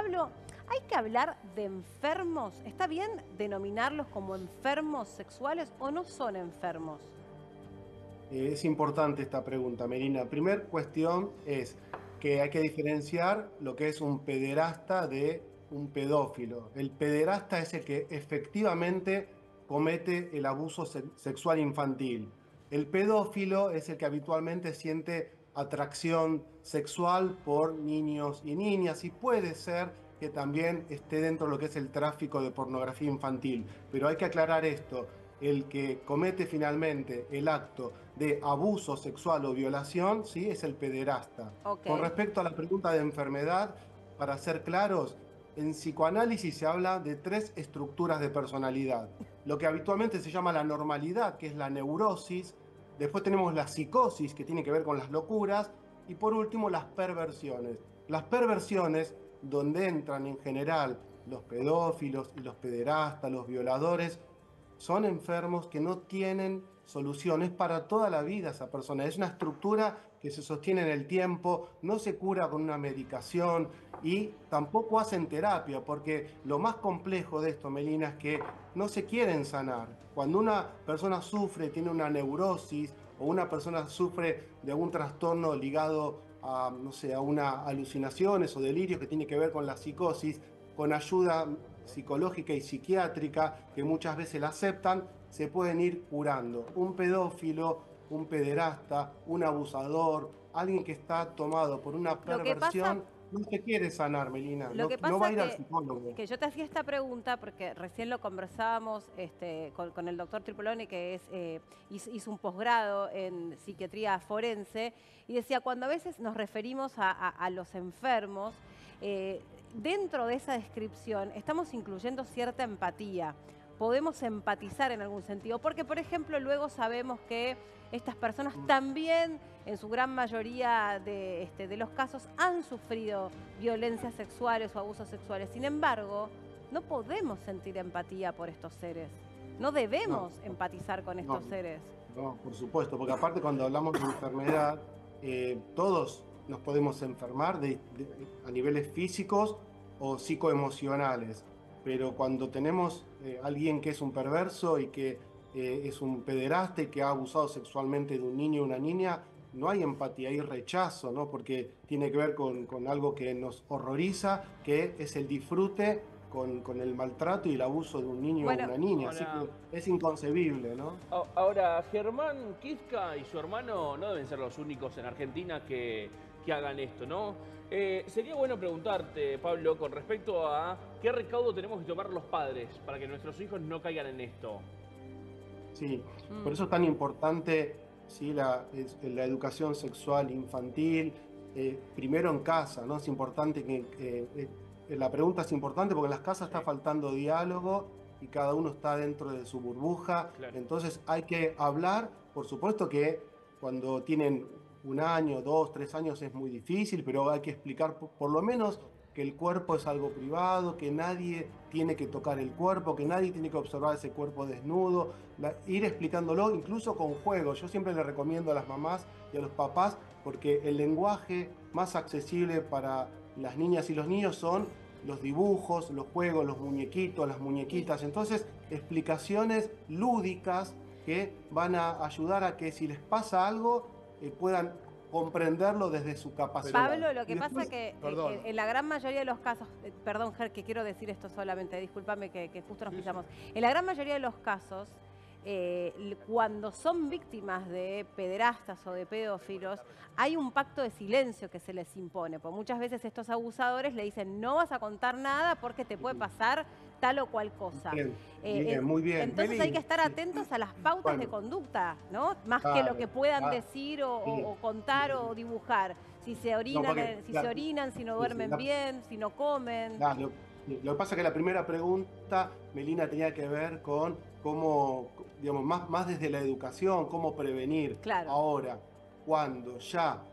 Pablo, ¿hay que hablar de enfermos? ¿Está bien denominarlos como enfermos sexuales o no son enfermos? Es importante esta pregunta, Melina. Primer cuestión es que hay que diferenciar lo que es un pederasta de un pedófilo. El pederasta es el que efectivamente comete el abuso sexual infantil. El pedófilo es el que habitualmente siente atracción sexual por niños y niñas y puede ser que también esté dentro de lo que es el tráfico de pornografía infantil. Pero hay que aclarar esto. El que comete finalmente el acto de abuso sexual o violación, ¿sí? Es el pederasta. Ok. Con respecto a la pregunta de enfermedad, para ser claros, en psicoanálisis se habla de tres estructuras de personalidad. Lo que habitualmente se llama la normalidad, que es la neurosis. Después tenemos la psicosis, que tiene que ver con las locuras. Y por último, las perversiones. Las perversiones, donde entran en general los pedófilos y los pederastas, los violadores, son enfermos que no tienen soluciones para toda la vida esa persona. Es una estructura que se sostiene en el tiempo, no se cura con una medicación y tampoco hacen terapia, porque lo más complejo de esto, Melina, es que no se quieren sanar. Cuando una persona sufre, tiene una neurosis o una persona sufre de algún trastorno ligado a, no sé, a una alucinaciones o delirios que tiene que ver con la psicosis, con ayuda psicológica y psiquiátrica, que muchas veces la aceptan, se pueden ir curando. Un pedófilo, un pederasta, un abusador, alguien que está tomado por una Lo que pasa perversión, no se quiere sanar, Melina, Lo no, que no va pasa a ir al psicólogo. que yo te hacía esta pregunta porque recién lo conversábamos con el doctor Tripoloni, que hizo un posgrado en psiquiatría forense, y decía, cuando a veces nos referimos a los enfermos, dentro de esa descripción estamos incluyendo cierta empatía. Podemos empatizar en algún sentido, porque por ejemplo luego sabemos que estas personas también, en su gran mayoría de los casos, han sufrido violencias sexuales o abusos sexuales. Sin embargo, no podemos sentir empatía por estos seres. No No, debemos empatizar con estos no, seres. no, por supuesto, porque aparte cuando hablamos de enfermedad, todos nos podemos enfermar a niveles físicos o psicoemocionales, pero cuando tenemos alguien que es un perverso y que es un pederasta y que ha abusado sexualmente de un niño o una niña, no hay empatía, hay rechazo, ¿no? Porque tiene que ver con algo que nos horroriza, que es el disfrute con el maltrato y el abuso de un niño o Bueno, una niña, así Ahora, que es inconcebible, ¿no? ahora, Germán Kizka y su hermano no deben ser los únicos en Argentina que hagan esto, ¿no? Sería bueno preguntarte, Pablo, con respecto a qué recaudo tenemos que tomar los padres para que nuestros hijos no caigan en esto. Sí, por mm, eso es tan importante, ¿sí? La educación sexual infantil, primero en casa, ¿no? Es importante la pregunta es importante porque en las casas está Sí, faltando diálogo y cada uno está dentro de su burbuja, claro. entonces hay que hablar, por supuesto que cuando tienen un año, dos, tres años es muy difícil, pero hay que explicar por lo menos que el cuerpo es algo privado, que nadie tiene que tocar el cuerpo, que nadie tiene que observar ese cuerpo desnudo, ir explicándolo incluso con juegos. Yo siempre le recomiendo a las mamás y a los papás porque el lenguaje más accesible para las niñas y los niños son los dibujos, los juegos, los muñequitos, las y muñequitas. Entonces, explicaciones lúdicas que van a ayudar a que si les pasa algo, puedan comprenderlo desde su Pero, capacidad. Pablo, lo Y que pasa después, que perdón. en la gran mayoría de los casos, perdón, Ger, que quiero decir esto solamente, discúlpame que justo nos Sí, sí. pisamos. En la gran mayoría de los casos, cuando son víctimas de pederastas o de pedófilos, hay un pacto de silencio que se les impone, porque muchas veces estos abusadores le dicen no vas a contar nada porque te puede pasar tal o cual cosa. bien, bien, muy bien. Entonces hay que Melin, estar atentos a las pautas de Bueno, conducta, ¿no? Más que lo que claro, puedan ah, decir sí, o contar sí. o dibujar. Si se No, orinan, porque si no sí, sí, duermen bien, si no comen. lo que pasa es que la primera pregunta, Melina, tenía que ver con cómo, digamos, más desde la educación, cómo prevenir. Claro, Ahora, cuando ya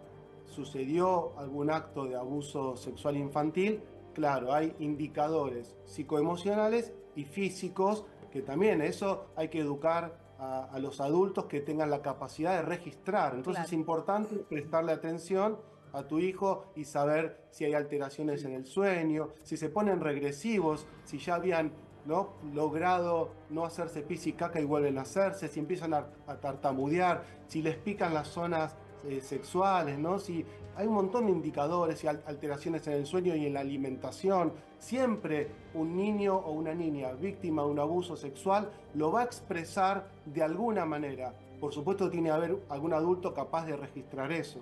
sucedió algún acto de abuso sexual infantil, claro, hay indicadores psicoemocionales y físicos que también eso hay que educar a los adultos que tengan la capacidad de registrar. Entonces es claro. importante prestarle atención a tu hijo y saber si hay alteraciones en el sueño, si se ponen regresivos, si ya habían, ¿no?, logrado no hacerse pis y caca y vuelven a hacerse, si empiezan a tartamudear, si les pican las zonas sexuales, ¿no? Si hay un montón de indicadores y alteraciones en el sueño y en la alimentación. Siempre un niño o una niña víctima de un abuso sexual lo va a expresar de alguna manera. Por supuesto, tiene que haber algún adulto capaz de registrar eso.